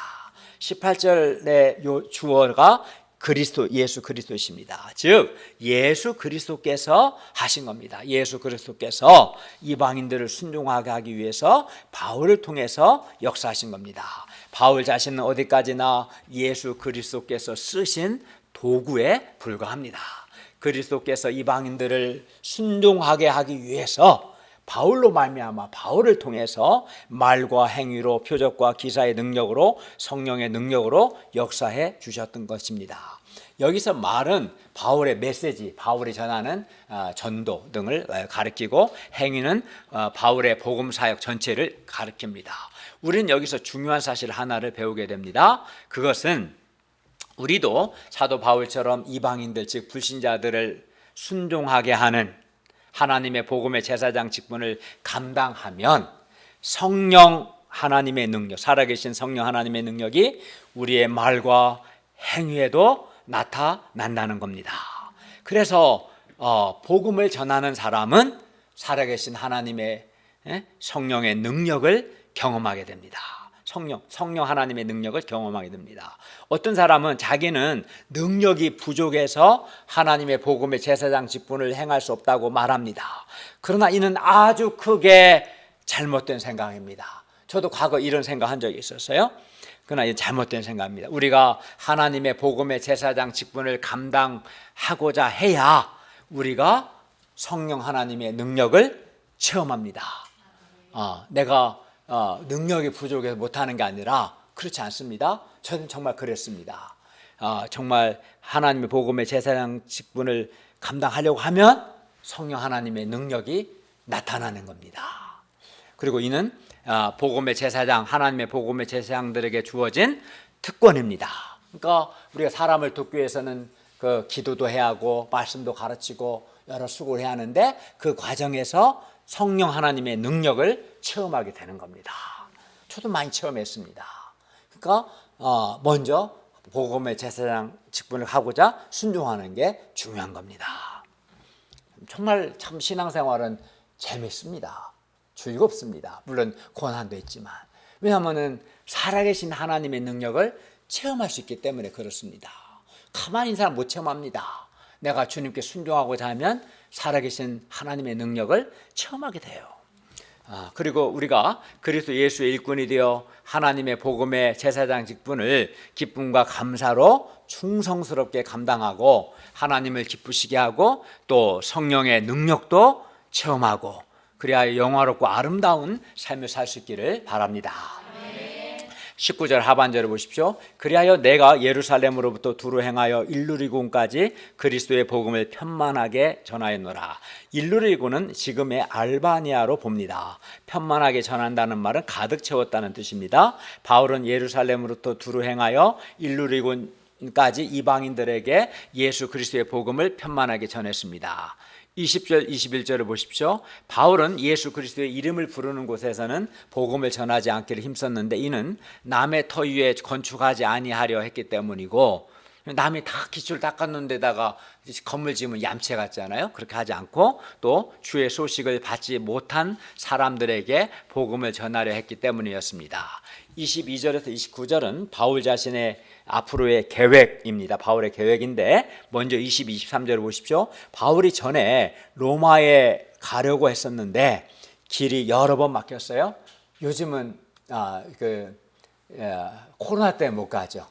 18절의 요 주어가 그리스도, 예수 그리스도십니다. 즉 예수 그리스도께서 하신 겁니다. 예수 그리스도께서 이방인들을 순종하게 하기 위해서 바울을 통해서 역사하신 겁니다. 바울 자신은 어디까지나 예수 그리스도께서 쓰신 도구에 불과합니다. 그리스도께서 이방인들을 순종하게 하기 위해서 바울로 말미암아 바울을 통해서 말과 행위로, 표적과 기사의 능력으로, 성령의 능력으로 역사해 주셨던 것입니다. 여기서 말은 바울의 메시지, 바울이 전하는 전도 등을 가리키고, 행위는 바울의 복음 사역 전체를 가리킵니다. 우리는 여기서 중요한 사실 하나를 배우게 됩니다. 그것은 우리도 사도 바울처럼 이방인들, 즉 불신자들을 순종하게 하는 하나님의 복음의 제사장 직분을 감당하면 성령 하나님의 능력, 살아계신 성령 하나님의 능력이 우리의 말과 행위에도 나타난다는 겁니다. 그래서 복음을 전하는 사람은 살아계신 하나님의 성령의 능력을 경험하게 됩니다. 성령 하나님의 능력을 경험하게 됩니다. 어떤 사람은 자기는 능력이 부족해서 하나님의 복음의 제사장 직분을 행할 수 없다고 말합니다. 그러나 이는 아주 크게 잘못된 생각입니다. 저도 과거 이런 생각한 적이 있었어요. 그러나 이건 잘못된 생각입니다. 우리가 하나님의 복음의 제사장 직분을 감당하고자 해야 우리가 성령 하나님의 능력을 체험합니다. 내가 능력이 부족해서 못하는 게 아니라 그렇지 않습니다. 저는 정말 그랬습니다. 정말 하나님의 복음의 제사장 직분을 감당하려고 하면 성령 하나님의 능력이 나타나는 겁니다. 그리고 이는 복음의 제사장, 하나님의 복음의 제사장들에게 주어진 특권입니다. 그러니까 우리가 사람을 돕기 위해서는 그 기도도 해야 하고 말씀도 가르치고 여러 수고를 해야 하는데 그 과정에서 성령 하나님의 능력을 체험하게 되는 겁니다. 저도 많이 체험했습니다. 그러니까 먼저 복음의 제사장 직분을 하고자 순종하는 게 중요한 겁니다. 정말 참 신앙생활은 재밌습니다. 즐겁습니다. 물론 고난도 있지만, 왜냐하면 살아계신 하나님의 능력을 체험할 수 있기 때문에 그렇습니다. 가만히 있는 사람 못 체험합니다. 내가 주님께 순종하고자 하면 살아계신 하나님의 능력을 체험하게 돼요. 그리고 우리가 그리스도 예수의 일꾼이 되어 하나님의 복음의 제사장 직분을 기쁨과 감사로 충성스럽게 감당하고 하나님을 기쁘시게 하고 또 성령의 능력도 체험하고 그래야 영화롭고 아름다운 삶을 살 수 있기를 바랍니다. 19절 하반절을 보십시오. 그리하여 내가 예루살렘으로부터 두루 행하여 일루리군까지 그리스도의 복음을 편만하게 전하였노라. 일루리군은 지금의 알바니아로 봅니다. 편만하게 전한다는 말은 가득 채웠다는 뜻입니다. 바울은 예루살렘으로부터 두루 행하여 일루리군까지 이방인들에게 예수 그리스도의 복음을 편만하게 전했습니다. 20절 21절을 보십시오. 바울은 예수 그리스도의 이름을 부르는 곳에서는 복음을 전하지 않기를 힘썼는데 이는 남의 터 위에 건축하지 아니하려 했기 때문이고, 남이 다 기초를 닦았는 데다가 건물 지으면 얌체 같잖아요. 그렇게 하지 않고 또 주의 소식을 받지 못한 사람들에게 복음을 전하려 했기 때문이었습니다. 22절에서 29절은 바울 자신의 앞으로의 계획입니다. 바울의 계획인데 먼저 22, 23절을 보십시오. 바울이 전에 로마에 가려고 했었는데 길이 여러 번 막혔어요. 요즘은 코로나 때문에 못 가죠.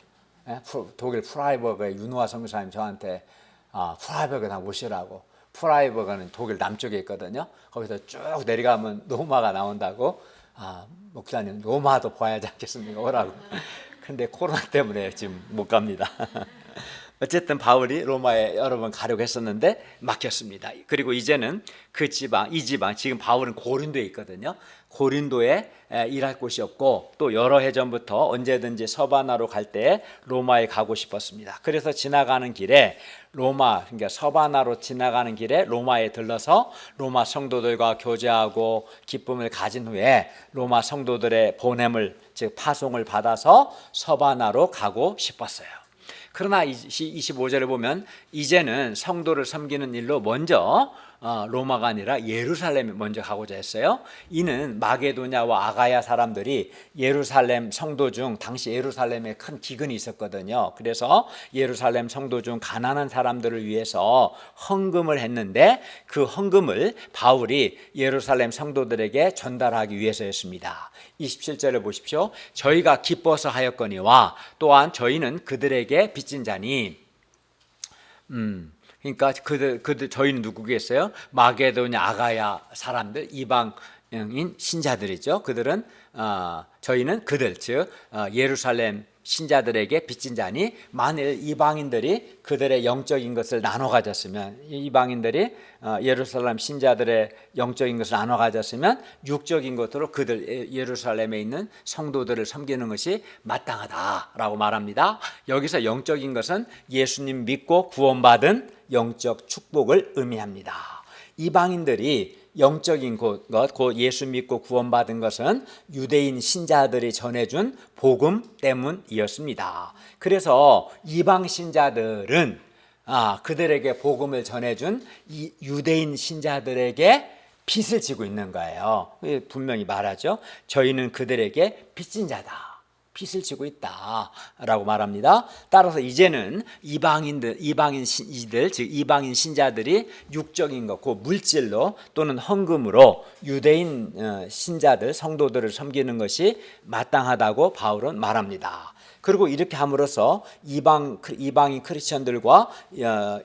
독일 프라이버그의 윤호아 선교사님 저한테 프라이버그 다 모시라고. 프라이버그는 독일 남쪽에 있거든요. 거기서 쭉 내려가면 로마가 나온다고. 목사님 로마도 봐야지 않겠습니까? 오라고. 근데 코로나 때문에 지금 못 갑니다. 어쨌든 바울이 로마에 여러 번 가려고 했었는데 막혔습니다. 그리고 이제는 이 지방 지금 바울은 고린도에 있거든요. 고린도에 일할 곳이 없고 또 여러 해 전부터 언제든지 서바나로 갈 때 로마에 가고 싶었습니다. 그래서 지나가는 길에 그러니까 서바나로 지나가는 길에 로마에 들러서 로마 성도들과 교제하고 기쁨을 가진 후에 로마 성도들의 보냄을 즉 파송을 받아서 서바나로 가고 싶었어요. 그러나 25절에 보면 이제는 성도를 섬기는 일로 먼저 로마가 아니라 예루살렘에 먼저 가고자 했어요. 이는 마게도냐와 아가야 사람들이 예루살렘 성도 중 당시 예루살렘에 큰 기근이 있었거든요. 그래서 예루살렘 성도 중 가난한 사람들을 위해서 헌금을 했는데 그 헌금을 바울이 예루살렘 성도들에게 전달하기 위해서였습니다. 27절을 보십시오. 저희가 기뻐서 하였거니와 또한 저희는 그들에게 빚진 자니 그러니까 저희는 누구겠어요? 마게도냐 아가야 사람들 이방인 신자들이죠. 그들은 저희는 그들 즉 예루살렘 신자들에게 빚진 자니 만일 이방인들이 그들의 영적인 것을 나눠 가졌으면 이방인들이 예루살렘 신자들의 영적인 것을 나눠 가졌으면 육적인 것으로 그들 예루살렘에 있는 성도들을 섬기는 것이 마땅하다라고 말합니다. 여기서 영적인 것은 예수님 믿고 구원받은 영적 축복을 의미합니다. 이방인들이 영적인 것, 곧 예수 믿고 구원받은 것은 유대인 신자들이 전해준 복음 때문이었습니다. 그래서 이방 신자들은 그들에게 복음을 전해준 이 유대인 신자들에게 빚을 지고 있는 거예요. 분명히 말하죠. 저희는 그들에게 빚진 자다. 빚을 지고 있다라고 말합니다. 따라서 이제는 이방인 신자들이 육적인 것, 그 물질로 또는 헌금으로 유대인 신자들, 성도들을 섬기는 것이 마땅하다고 바울은 말합니다. 그리고 이렇게 함으로써 이방인 크리스천들과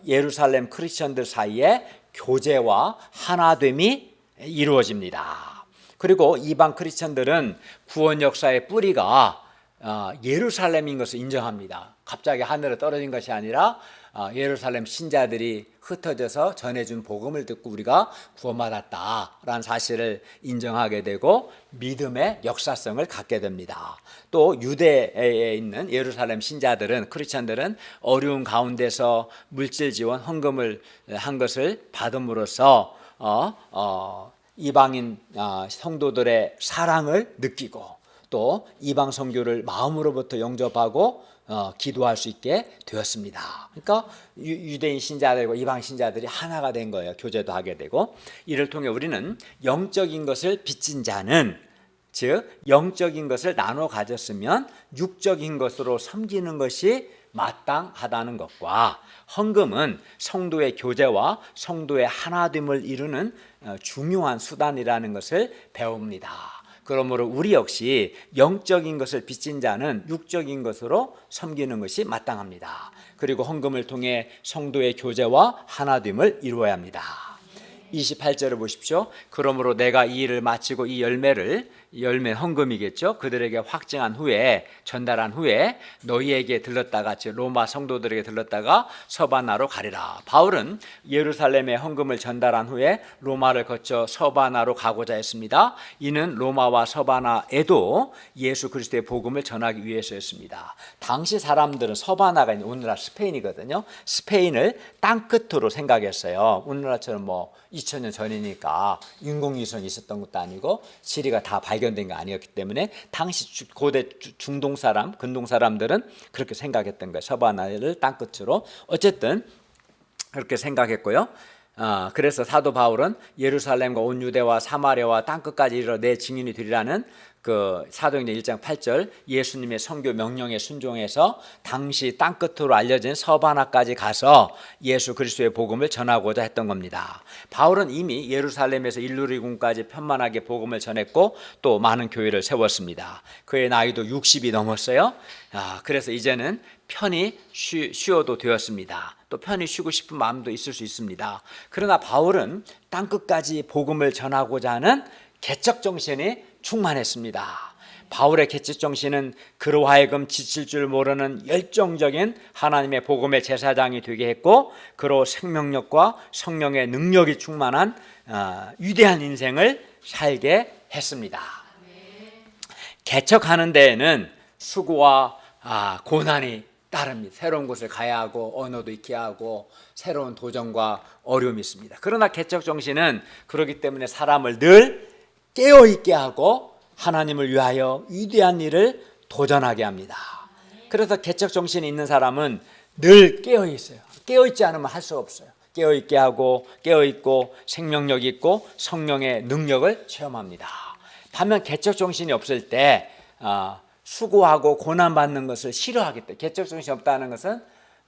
예루살렘 크리스천들 사이에 교제와 하나됨이 이루어집니다. 그리고 이방 크리스천들은 구원 역사의 뿌리가 예루살렘인 것을 인정합니다. 갑자기 하늘에 떨어진 것이 아니라 예루살렘 신자들이 흩어져서 전해준 복음을 듣고 우리가 구원받았다라는 사실을 인정하게 되고 믿음의 역사성을 갖게 됩니다. 또 유대에 있는 예루살렘 신자들은 크리스천들은 어려운 가운데서 물질 지원 헌금을 한 것을 받음으로써 이방인 성도들의 사랑을 느끼고 또 이방 선교를 마음으로부터 영접하고 기도할 수 있게 되었습니다. 그러니까 유대인 신자들과 이방 신자들이 하나가 된 거예요. 교제도 하게 되고 이를 통해 우리는 영적인 것을 빚진 자는 즉 영적인 것을 나눠 가졌으면 육적인 것으로 섬기는 것이 마땅하다는 것과 헌금은 성도의 교제와 성도의 하나됨을 이루는 중요한 수단이라는 것을 배웁니다. 그러므로 우리 역시 영적인 것을 빚진 자는 육적인 것으로 섬기는 것이 마땅합니다. 그리고 헌금을 통해 성도의 교제와 하나됨을 이루어야 합니다. 28절을 보십시오. 그러므로 내가 이 일을 마치고 이 열매를 열매 헌금이겠죠. 그들에게 확증한 후에 전달한 후에 너희에게 들렀다가 즉 로마 성도들에게 들렀다가 서바나로 가리라. 바울은 예루살렘에 헌금을 전달한 후에 로마를 거쳐 서바나로 가고자 했습니다. 이는 로마와 서바나에도 예수 그리스도의 복음을 전하기 위해서였습니다. 당시 사람들은 서바나가 오늘날 스페인이거든요. 스페인을 땅끝으로 생각했어요. 오늘날처럼 2000년 전이니까 인공위성이 있었던 것도 아니고 지리가 다 발견된 게 아니었기 때문에 당시 고대 중동 사람, 근동 사람들은 그렇게 생각했던 거예요. 서바나를 땅끝으로. 어쨌든 그렇게 생각했고요. 그래서 사도 바울은 예루살렘과 온 유대와 사마리아와 땅끝까지 이르러 내 증인이 되리라는 그 사도행전 1장 8절 예수님의 선교 명령에 순종해서 당시 땅끝으로 알려진 서바나까지 가서 예수 그리스도의 복음을 전하고자 했던 겁니다. 바울은 이미 예루살렘에서 일루리군까지 편만하게 복음을 전했고 또 많은 교회를 세웠습니다. 그의 나이도 60이 넘었어요. 그래서 이제는 편히 쉬어도 되었습니다. 또 편히 쉬고 싶은 마음도 있을 수 있습니다. 그러나 바울은 땅끝까지 복음을 전하고자 하는 개척 정신이 충만했습니다. 바울의 개척 정신은 그로 하여금 지칠 줄 모르는 열정적인 하나님의 복음의 제사장이 되게 했고 그로 생명력과 성령의 능력이 충만한 위대한 인생을 살게 했습니다. 개척하는 데에는 수고와 고난이 따릅니다. 새로운 곳을 가야 하고 언어도 익혀야 하고 새로운 도전과 어려움이 있습니다. 그러나 개척 정신은 그렇기 때문에 사람을 늘 깨어있게 하고 하나님을 위하여 위대한 일을 도전하게 합니다. 그래서 개척 정신이 있는 사람은 늘 깨어있어요. 깨어있지 않으면 할 수 없어요. 깨어있게 하고 깨어있고 생명력 있고 성령의 능력을 체험합니다. 반면 개척 정신이 없을 때 수고하고 고난받는 것을 싫어하기 때문에 개척 정신이 없다는 것은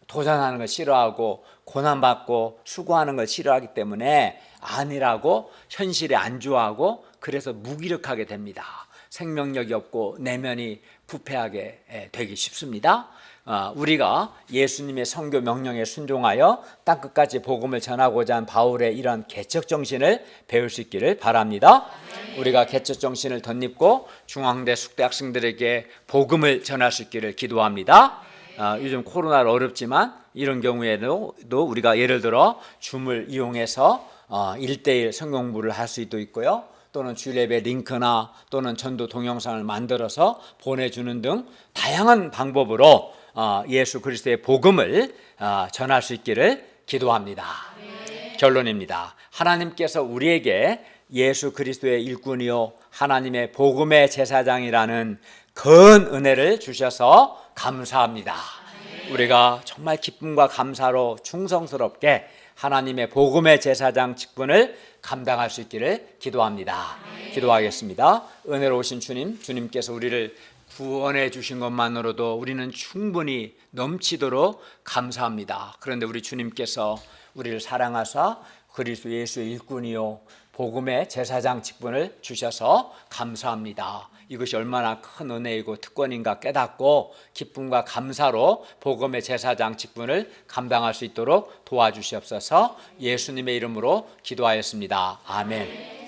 도전하는 걸 싫어하고 고난받고 수고하는 걸 싫어하기 때문에 아니라고 현실에 안주하고 그래서 무기력하게 됩니다. 생명력이 없고 내면이 부패하게 되기 쉽습니다. 우리가 예수님의 선교 명령에 순종하여 땅끝까지 복음을 전하고자 한 바울의 이런 개척 정신을 배울 수 있기를 바랍니다. 우리가 개척 정신을 덧입고 중앙대 숙대 학생들에게 복음을 전할 수 있기를 기도합니다. 요즘 코로나로 어렵지만 이런 경우에도 우리가 예를 들어 줌을 이용해서 1:1 성경 공부를 할 수도 있고요. 또는 주일예배 링크나 또는 전도 동영상을 만들어서 보내주는 등 다양한 방법으로 예수 그리스도의 복음을 전할 수 있기를 기도합니다. 결론입니다. 하나님께서 우리에게 예수 그리스도의 일꾼이요 하나님의 복음의 제사장이라는 큰 은혜를 주셔서 감사합니다. 우리가 정말 기쁨과 감사로 충성스럽게 하나님의 복음의 제사장 직분을 감당할 수 있기를 기도합니다. 기도하겠습니다. 은혜로우신 주님, 주님께서 우리를 구원해 주신 것만으로도 우리는 충분히 넘치도록 감사합니다. 그런데 우리 주님께서 우리를 사랑하사 그리스도 예수의 일꾼이요 복음의 제사장 직분을 주셔서 감사합니다. 이것이 얼마나 큰 은혜이고 특권인가 깨닫고 기쁨과 감사로 복음의 제사장 직분을 감당할 수 있도록 도와주시옵소서. 예수님의 이름으로 기도하였습니다. 아멘.